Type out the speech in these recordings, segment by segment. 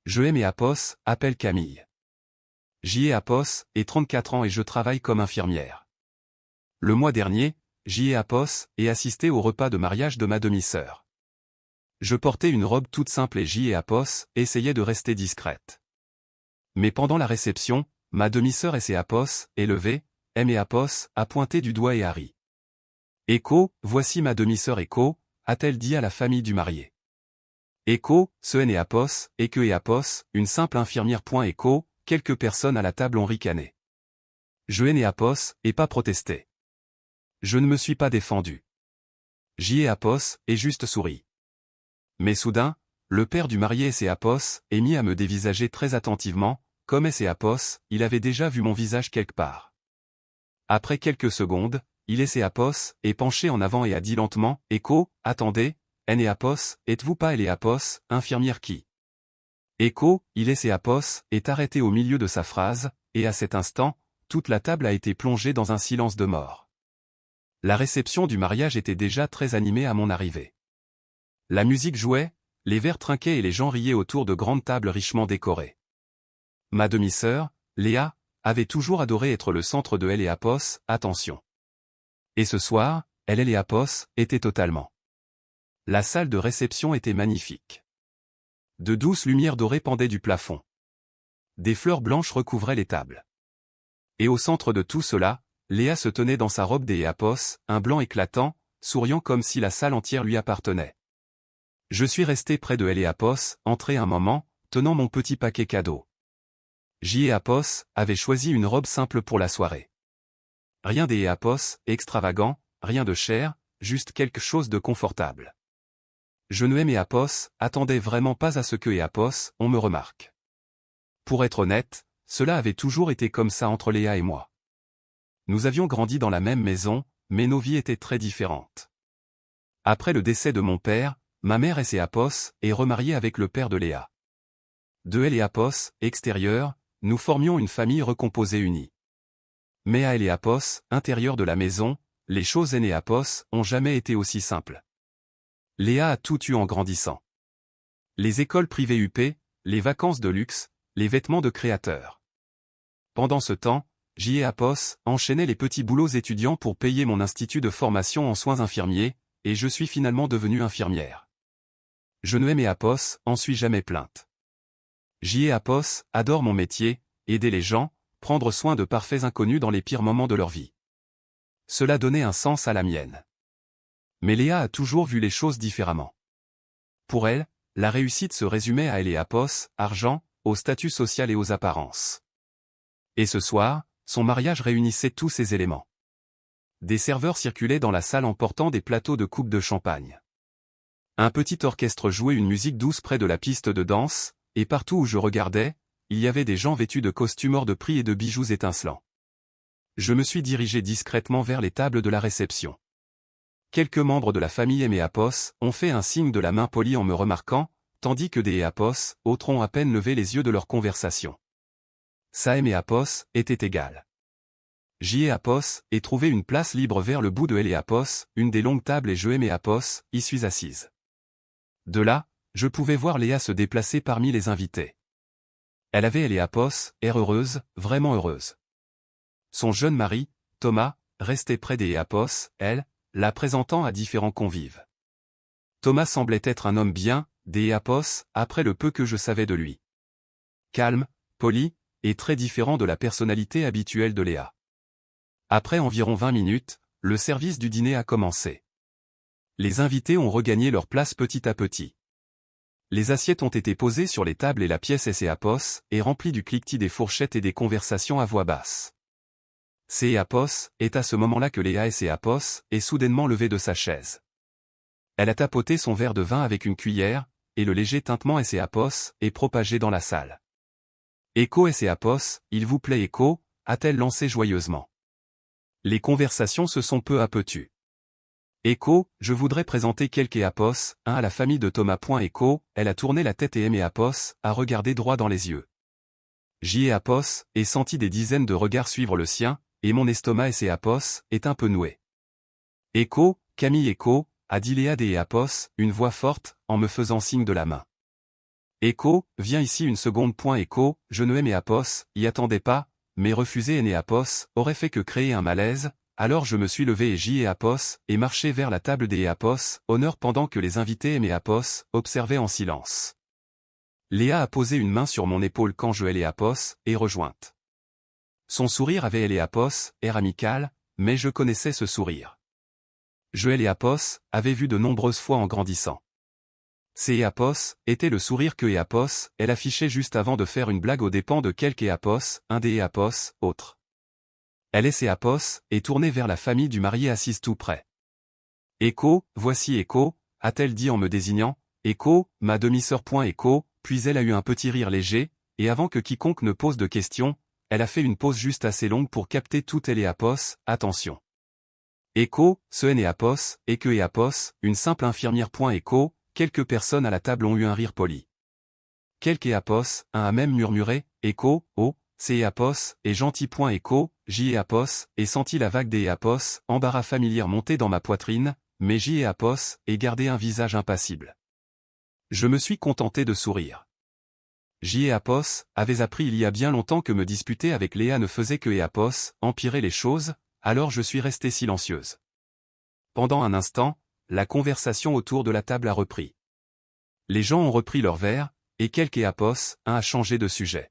Je aime et Apos, appelle Camille. J'y ai Apos, et 34 ans et je travaille comme infirmière. Le mois dernier, j'y ai Apos, et assisté au repas de mariage de ma demi-sœur. Je portais une robe toute simple et j'y ai Apos, essayait de rester discrète. Mais pendant la réception, ma demi-sœur et ses Apos, élevée, M et Apos, a pointé du doigt et a ri. Écho, voici ma demi-sœur Écho, a-t-elle dit à la famille du marié. Écho, ce N et Apos, et que et Apos, une simple infirmière. Écho, quelques personnes à la table ont ricané. Je N et Apos, et pas protesté. Je ne me suis pas défendu. J'y ai Apos, et juste souri. Mais soudain, le père du marié et ses Apos, est mis à me dévisager très attentivement, comme et ses Apos, il avait déjà vu mon visage quelque part. Après quelques secondes, il et ses Apos, est penché en avant et a dit lentement, Écho, attendez, N et Apos, êtes-vous pas elle et Apos, infirmière qui? Écho, il et ses Apos, est arrêté au milieu de sa phrase, et à cet instant, toute la table a été plongée dans un silence de mort. La réception du mariage était déjà très animée à mon arrivée. La musique jouait, les verres trinquaient et les gens riaient autour de grandes tables richement décorées. Ma demi-sœur, Léa, avait toujours adoré être le centre de Elle et Apos, attention. Et ce soir, Elle et Apos, étaient totalement. La salle de réception était magnifique. De douces lumières dorées pendaient du plafond. Des fleurs blanches recouvraient les tables. Et au centre de tout cela, Léa se tenait dans sa robe des Apos, un blanc éclatant, souriant comme si la salle entière lui appartenait. Je suis resté près de Elle et Apos, entré un moment, tenant mon petit paquet cadeau. J et Apos avait choisi une robe simple pour la soirée. Rien des Apos, extravagant, rien de cher, juste quelque chose de confortable. Je ne aime et Apos, attendais vraiment pas à ce que et Apos, on me remarque. Pour être honnête, cela avait toujours été comme ça entre Léa et moi. Nous avions grandi dans la même maison, mais nos vies étaient très différentes. Après le décès de mon père, ma mère et ses Apos, est remariée avec le père de Léa. De Elle et Apos, extérieur, nous formions une famille recomposée unie. Mais à Elle et Apos, intérieur de la maison, les choses N et Apos ont jamais été aussi simples. Léa a tout eu en grandissant. Les écoles privées UP, les vacances de luxe, les vêtements de créateurs. Pendant ce temps, J et Apos enchaînaient les petits boulots étudiants pour payer mon institut de formation en soins infirmiers, et je suis finalement devenue infirmière. Je ne aime et Apos, en suis jamais plainte. J et Apos adore mon métier, aider les gens, prendre soin de parfaits inconnus dans les pires moments de leur vie. Cela donnait un sens à la mienne. Mais Léa a toujours vu les choses différemment. Pour elle, la réussite se résumait à Elle et Apos, argent, au statut social et aux apparences. Et ce soir, son mariage réunissait tous ces éléments. Des serveurs circulaient dans la salle en portant des plateaux de coupes de champagne. Un petit orchestre jouait une musique douce près de la piste de danse, et partout où je regardais, il y avait des gens vêtus de costumes hors de prix et de bijoux étincelants. Je me suis dirigé discrètement vers les tables de la réception. Quelques membres de la famille M et Apos ont fait un signe de la main polie en me remarquant, tandis que des Apos autres ont à peine levé les yeux de leur conversation. Ça M et Apos était égal. J et Apos ai trouvé une place libre vers le bout de L et Apos, une des longues tables et je M et Apos y suis assise. De là, je pouvais voir Léa se déplacer parmi les invités. Elle avait L et Apos, air heureuse, vraiment heureuse. Son jeune mari, Thomas, restait près des Apos, elle, la présentant à différents convives. Thomas semblait être un homme bien, des Apos, après le peu que je savais de lui. Calme, poli, et très différent de la personnalité habituelle de Léa. Après environ 20 minutes, le service du dîner a commencé. Les invités ont regagné leur place petit à petit. Les assiettes ont été posées sur les tables et la pièce S et Apos est remplie du cliquetis des fourchettes et des conversations à voix basse. C. Apos est à ce moment-là que Léa S et Apos est soudainement levée de sa chaise. Elle a tapoté son verre de vin avec une cuillère, et le léger tintement S et Apos est propagé dans la salle. Écho S et Apos, il vous plaît Écho, a-t-elle lancé joyeusement. Les conversations se sont peu à peu tues. Écho, je voudrais présenter quelques Apos, un à la famille de Thomas. Écho, elle a tourné la tête et M et Apos a regardé droit dans les yeux. J et Apos ai senti des dizaines de regards suivre le sien, et mon estomac S et Apos est un peu noué. Écho, Camille Écho, a dit Léa des Apos, une voix forte, en me faisant signe de la main. Écho, viens ici une seconde. Écho, je ne Énéapos, y attendais pas, mais refuser Énéapos aurait fait que créer un malaise, alors je me suis levé et j'y Apos, et marché vers la table des Apos, honneur pendant que les invités Énéapos observaient en silence. Léa a posé une main sur mon épaule quand je Éléapos, et rejointe. Son sourire avait Éléapos, air amical, mais je connaissais ce sourire. Je Éléapos avait vu de nombreuses fois en grandissant. C'est Éapos, était le sourire que Éapos, elle affichait juste avant de faire une blague aux dépens de quelque Éapos, un des Éapos, autre. Elle est Éapos, et tournée vers la famille du marié assise tout près. Écho, voici Écho, a-t-elle dit en me désignant, Écho, ma demi-sœur. Écho, puis elle a eu un petit rire léger, et avant que quiconque ne pose de questions, elle a fait une pause juste assez longue pour capter tout Éapos, attention. Écho, ce Éapos, et que Éapos, une simple infirmière. Écho, quelques personnes à la table ont eu un rire poli. Quelques Éapos, un a même murmuré, Écho, oh, c'est Éapos, et gentil. Écho, j'y Éapos, et senti la vague des Éapos, embarras familière monter dans ma poitrine, mais j'y Éapos, et gardé un visage impassible. Je me suis contenté de sourire. J'y Éapos, avais appris il y a bien longtemps que me disputer avec Léa ne faisait que Éapos, empirer les choses, alors je suis restée silencieuse. Pendant un instant, la conversation autour de la table a repris. Les gens ont repris leur verre, et quelque Éapos, un a changé de sujet.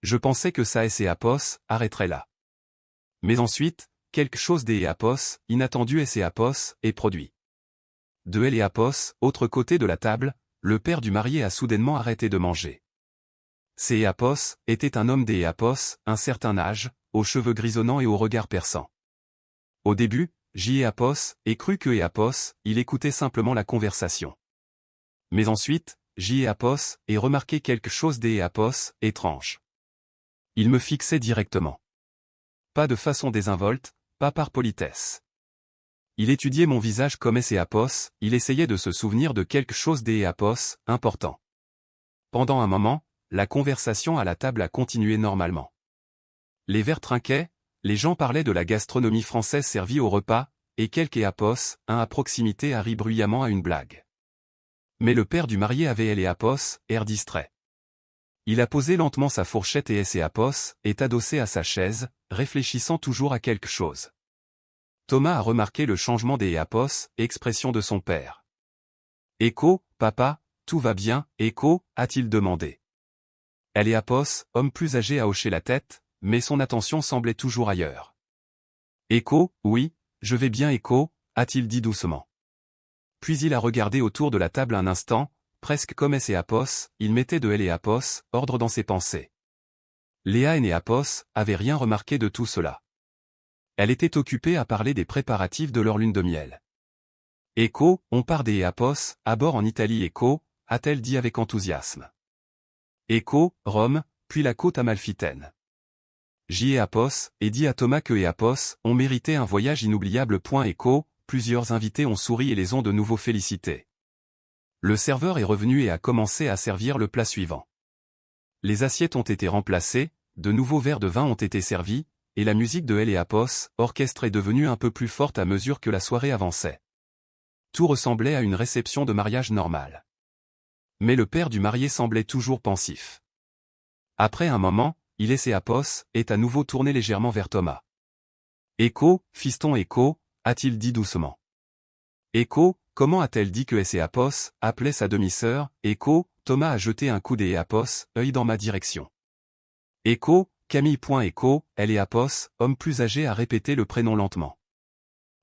Je pensais que ça et Éapos arrêterait là. Mais ensuite, quelque chose des Éapos, inattendu et Éapos, est produit. De Éapos, autre côté de la table, le père du marié a soudainement arrêté de manger. C'est Éapos, était un homme des Éapos, un certain âge, aux cheveux grisonnants et au regard perçant. Au début, j'y Éapos, et cru que Éapos, il écoutait simplement la conversation. Mais ensuite, j'y Éapos, et remarqué quelque chose des Éapos, étrange. Il me fixait directement. Pas de façon désinvolte, pas par politesse. Il étudiait mon visage comme Éapos, il essayait de se souvenir de quelque chose des Éapos, important. Pendant un moment, la conversation à la table a continué normalement. Les verres trinquaient, les gens parlaient de la gastronomie française servie au repas, et quelque Éapos, un à proximité a ri bruyamment à une blague. Mais le père du marié avait Éapos, air distrait. Il a posé lentement sa fourchette et Éapos est adossé à sa chaise, réfléchissant toujours à quelque chose. Thomas a remarqué le changement des Éapos, expression de son père. Écho, papa, tout va bien, Écho, a-t-il demandé. Éapos, homme plus âgé a hoché la tête, mais son attention semblait toujours ailleurs. Écho, oui, je vais bien Écho, a-t-il dit doucement. Puis il a regardé autour de la table un instant, presque comme Éapos, il mettait de Éapos, ordre dans ses pensées. Léa et Éapos avaient rien remarqué de tout cela. Elle était occupée à parler des préparatifs de leur lune de miel. Écho, on part des Éapos, à bord en Italie Écho, a-t-elle dit avec enthousiasme. Écho, Rome, puis la côte amalfitaine. J'y Éapos, et dit à Thomas que Éapos ont mérité un voyage inoubliable. Écho, plusieurs invités ont souri et les ont de nouveau félicités. Le serveur est revenu et a commencé à servir le plat suivant. Les assiettes ont été remplacées, de nouveaux verres de vin ont été servis, et la musique de Éapos, orchestre est devenue un peu plus forte à mesure que la soirée avançait. Tout ressemblait à une réception de mariage normale. Mais le père du marié semblait toujours pensif. Après un moment, Éapos est à nouveau tourné légèrement vers Thomas. Écho, fiston Écho, a-t-il dit doucement. Écho, comment a-t-elle dit que Éapos appelait sa demi-sœur, Écho, Thomas a jeté un coup d'Éapos, œil dans ma direction. Écho, Camille. Écho, Éapos, homme plus âgé a répété le prénom lentement.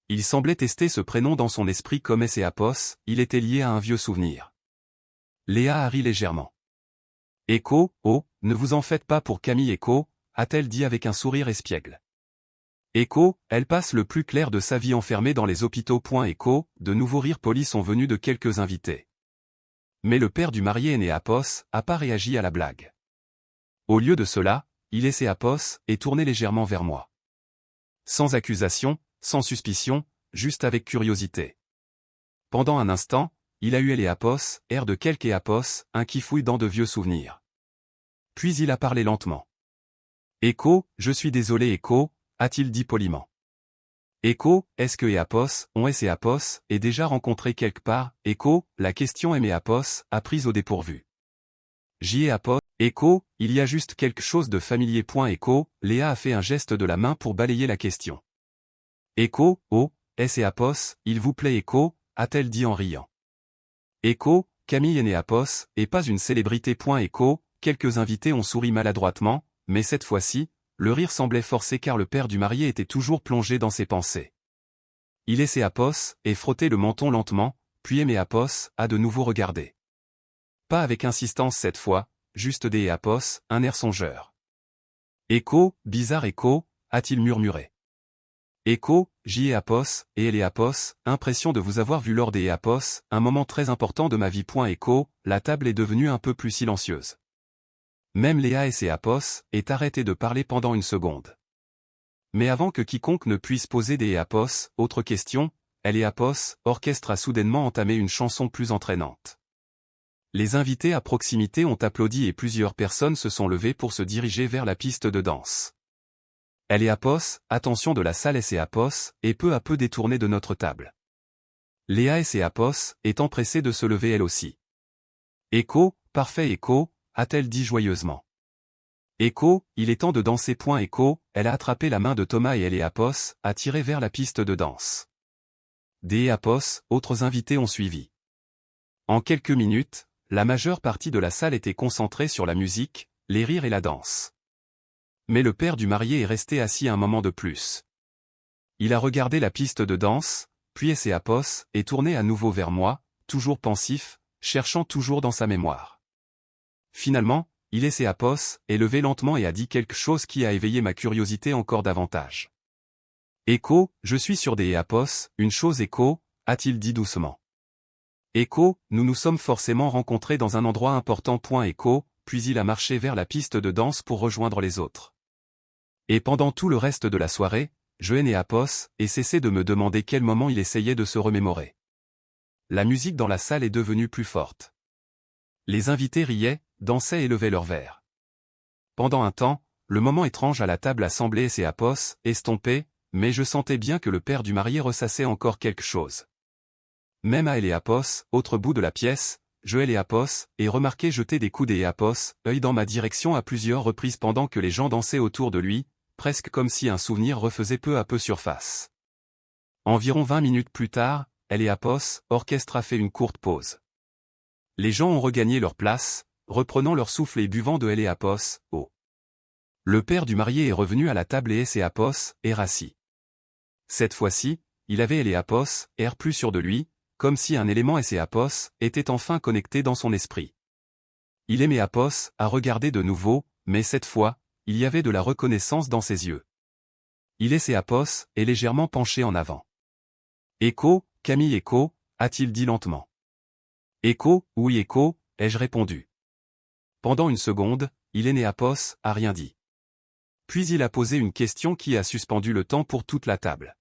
Il semblait tester ce prénom dans son esprit comme Éapos, il était lié à un vieux souvenir. Léa a ri légèrement. Écho, oh, ne vous en faites pas pour Camille Écho, a-t-elle dit avec un sourire espiègle. Écho, elle passe le plus clair de sa vie enfermée dans les hôpitaux. Écho, de nouveaux rires polis sont venus de quelques invités. Mais le père du marié Éapos a pas réagi à la blague. Au lieu de cela, Éapos est tourné légèrement vers moi. Sans accusation, sans suspicion, juste avec curiosité. Pendant un instant, il a eu Éapos, air de quelque Éapos, un qui fouille dans de vieux souvenirs. Puis il a parlé lentement. Écho, je suis désolé Écho, a-t-il dit poliment. Écho, est-ce que Éapos, Éapos, est déjà rencontré quelque part, Écho, la question Éapos, a prise au dépourvu. J.E. Apos, écho, il y a juste quelque chose de familier. Écho, Léa a fait un geste de la main pour balayer la question. Écho, oh, S et Apos, il vous plaît Écho, a-t-elle dit en riant. Écho, Camille est née Apos, et pas une célébrité. Écho, quelques invités ont souri maladroitement, mais cette fois-ci, le rire semblait forcé car le père du marié était toujours plongé dans ses pensées. Il laissait Apos, et frottait le menton lentement, puis aimait Apos, a de nouveau regardé. Pas avec insistance cette fois, juste des Apos, un air songeur. Écho, bizarre Écho, a-t-il murmuré. Écho, j'y ai Apos, et elle est Apos, impression de vous avoir vu lors des Apos, un moment très important de ma vie. Écho, la table est devenue un peu plus silencieuse. Même Léa et ses Apos est arrêté de parler pendant une seconde. Mais avant que quiconque ne puisse poser des Apos, autre question, elle et Apos, orchestre a soudainement entamé une chanson plus entraînante. Les invités à proximité ont applaudi et plusieurs personnes se sont levées pour se diriger vers la piste de danse. Elle et Apos, attention de la salle et ses Apos, est peu à peu détournée de notre table. Léa et ses Apos, est empressée de se lever elle aussi. Écho, parfait Écho, a-t-elle dit joyeusement. Écho, il est temps de danser. Écho, elle a attrapé la main de Thomas et elle et Apos, a tiré vers la piste de danse. Des Apos, autres invités ont suivi. En quelques minutes, la majeure partie de la salle était concentrée sur la musique, les rires et la danse. Mais le père du marié est resté assis un moment de plus. Il a regardé la piste de danse, puis ses Apos, et tourné à nouveau vers moi, toujours pensif, cherchant toujours dans sa mémoire. Finalement, il et ses Apos, est levé lentement et a dit quelque chose qui a éveillé ma curiosité encore davantage. Écho, je suis sur des Apos, une chose Écho, a-t-il dit doucement. Écho, nous nous sommes forcément rencontrés dans un endroit important. Écho, puis il a marché vers la piste de danse pour rejoindre les autres. Et pendant tout le reste de la soirée, je et Apos, et cessé de me demander quel moment il essayait de se remémorer. La musique dans la salle est devenue plus forte. Les invités riaient, dansaient et levaient leurs verres. Pendant un temps, le moment étrange à la table a semblé et Apos, estompé, mais je sentais bien que le père du marié ressassait encore quelque chose. Même à Apos, autre bout de la pièce, je et Apos, et remarqué jeter des coups des Apos, œil dans ma direction à plusieurs reprises pendant que les gens dansaient autour de lui, presque comme si un souvenir refaisait peu à peu surface. Environ 20 minutes plus tard, Apos, orchestre a fait une courte pause. Les gens ont regagné leur place, reprenant leur souffle et buvant de Apos, oh. Le père du marié est revenu à la table et Apos, est rassis. Cette fois-ci, il avait Apos, air plus sûr de lui, comme si un élément Apos était enfin connecté dans son esprit. Il aimait Apos à regarder de nouveau, mais cette fois, il y avait de la reconnaissance dans ses yeux. Il Apos est légèrement penché en avant. Écho, Camille Écho, a-t-il dit lentement. Écho, oui Écho, ai-je répondu. Pendant une seconde, il Apos a rien dit. Puis il a posé une question qui a suspendu le temps pour toute la table.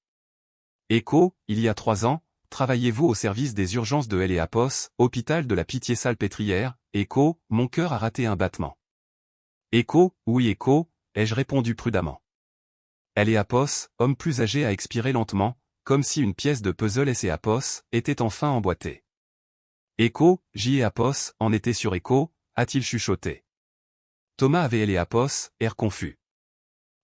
Écho, il y a 3 ans, travaillez-vous au service des urgences de Apos, hôpital de la Pitié-Salpêtrière, Écho, mon cœur a raté un battement. Écho, oui Écho, ai-je répondu prudemment. Apos, homme plus âgé a expiré lentement, comme si une pièce de puzzle Apos était enfin emboîtée. Écho, J. Apos, en était sur Écho, a-t-il chuchoté. Thomas avait Apos, air confus.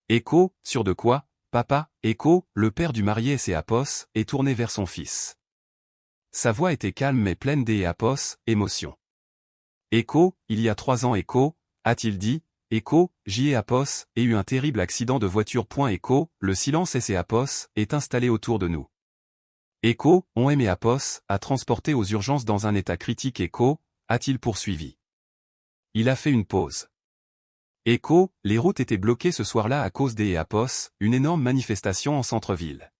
Écho, sûr de quoi, papa, Écho, le père du marié Apos, est tourné vers son fils. Sa voix était calme mais pleine Apos, émotion. Écho, il y a 3 ans Écho, a-t-il dit, Écho, J. Apos, ait eu un terrible accident de voiture. Écho, le silence Apos, est installé autour de nous. Écho, on aimé Apos, a transporté aux urgences dans un état critique. Écho, a-t-il poursuivi. Il a fait une pause. Écho, les routes étaient bloquées ce soir-là à cause des Apos, une énorme manifestation en centre-ville.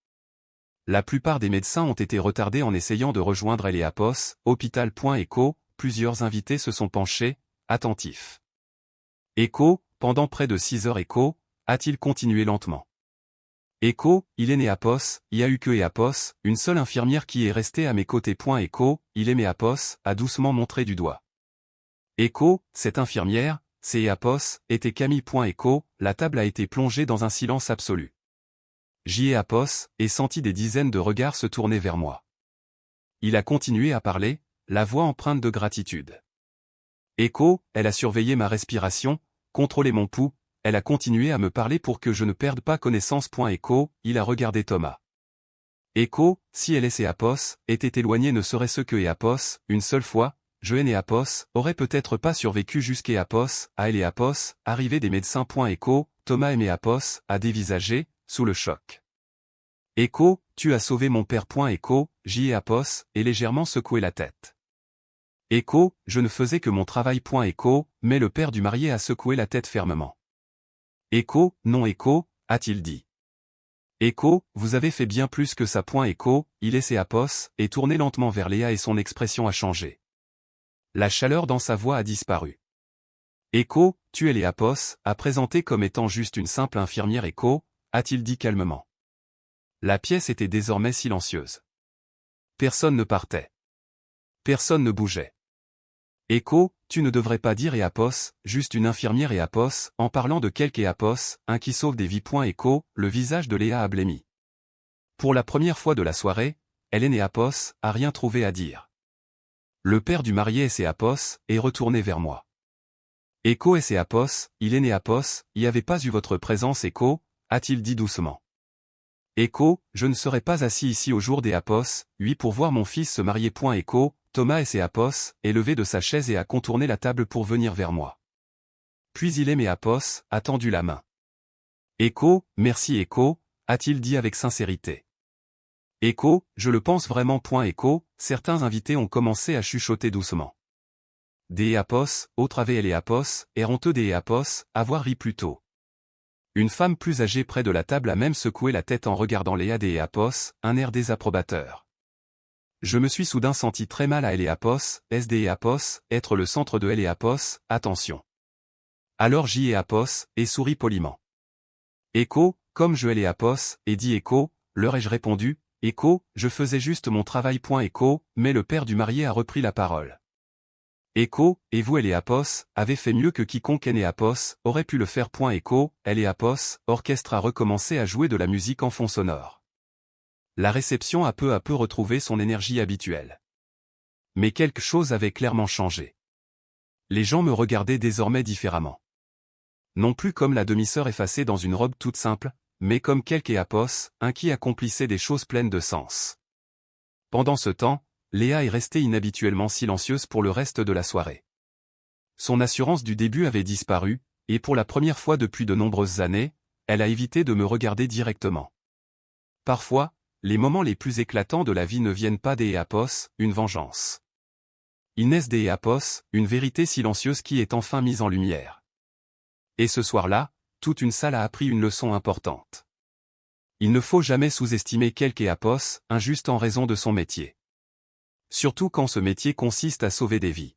La plupart des médecins ont été retardés en essayant de rejoindre Apos, hôpital. Écho, plusieurs invités se sont penchés, attentifs. Écho, pendant près de 6 heures Écho, a-t-il continué lentement. Écho, il est né Apos, il y a eu que Apos, une seule infirmière qui est restée à mes côtés. Écho, il aimait Apos, a doucement montré du doigt. Écho, cette infirmière, c'est Apos, était Camille. Écho, la table a été plongée dans un silence absolu. J'y ai Apos, et senti des dizaines de regards se tourner vers moi. Il a continué à parler, la voix empreinte de gratitude. Écho, elle a surveillé ma respiration, contrôlé mon pouls, elle a continué à me parler pour que je ne perde pas connaissance. Écho, il a regardé Thomas. Écho, si elle et Apos était éloignée ne serait-ce que Apos, une seule fois, Joanne et Apos auraient peut-être pas survécu jusqu'à Apos, à elle et Apos, arrivée des médecins. Écho, Thomas aimait Apos, a dévisagé, sous le choc. Écho, tu as sauvé mon père. Écho, j'y ai Apos, et légèrement secoué la tête. Écho, je ne faisais que mon travail. Écho, mais le père du marié a secoué la tête fermement. Écho, non Écho, a-t-il dit. Écho, vous avez fait bien plus que ça. Écho, il laissait Apos, et tourné lentement vers Léa et son expression a changé. La chaleur dans sa voix a disparu. Écho, tu es les Apos, a présenté comme étant juste une simple infirmière. Écho, a-t-il dit calmement. La pièce était désormais silencieuse. Personne ne partait. Personne ne bougeait. Écho, tu ne devrais pas dire Apos, juste une infirmière Apos, en parlant de quelque Apos, un qui sauve des vies. Écho, le visage de Léa a blêmi. Pour la première fois de la soirée, Hélène et Apos a rien trouvé à dire. Le père du marié et Apos est retourné vers moi. Écho et Apos, il est né Apos, y avait pas eu votre présence. Écho, a-t-il dit doucement. Écho, je ne serais pas assis ici au jour des Apos, oui pour voir mon fils se marier. Écho, Thomas et Apos est levé de sa chaise et a contourné la table pour venir vers moi. Puis il aimait Apos, a tendu la main. Écho, merci Écho, a-t-il dit avec sincérité. Écho, je le pense vraiment. Écho, certains invités ont commencé à chuchoter doucement. Des Apos, autres avaient les Apos, et honteux des Apos, avoir ri plus tôt. Une femme plus âgée près de la table a même secoué la tête en regardant Léa des Apos, un air désapprobateur. Je me suis soudain senti très mal à Apos, SD Apos, être le centre de Apos, attention. Alors j'y ai Apos, et souris poliment. Écho, comme je Apos, et dit Écho, leur ai-je répondu, Écho, je faisais juste mon travail. Écho, mais le père du marié a repris la parole. Écho, et vous Apos, avez fait mieux que quiconque Apos aurait pu le faire. Écho, Apos, orchestre a recommencé à jouer de la musique en fond sonore. La réception a peu à peu retrouvé son énergie habituelle. Mais quelque chose avait clairement changé. Les gens me regardaient désormais différemment. Non plus comme la demi-sœur effacée dans une robe toute simple, mais comme quelque Apos, un qui accomplissait des choses pleines de sens. Pendant ce temps, Léa est restée inhabituellement silencieuse pour le reste de la soirée. Son assurance du début avait disparu, et pour la première fois depuis de nombreuses années, elle a évité de me regarder directement. Parfois, les moments les plus éclatants de la vie ne viennent pas des Apos, une vengeance. Ils naissent des Apos, une vérité silencieuse qui est enfin mise en lumière. Et ce soir-là, toute une salle a appris une leçon importante. Il ne faut jamais sous-estimer quelque Apos, injuste en raison de son métier. Surtout quand ce métier consiste à sauver des vies.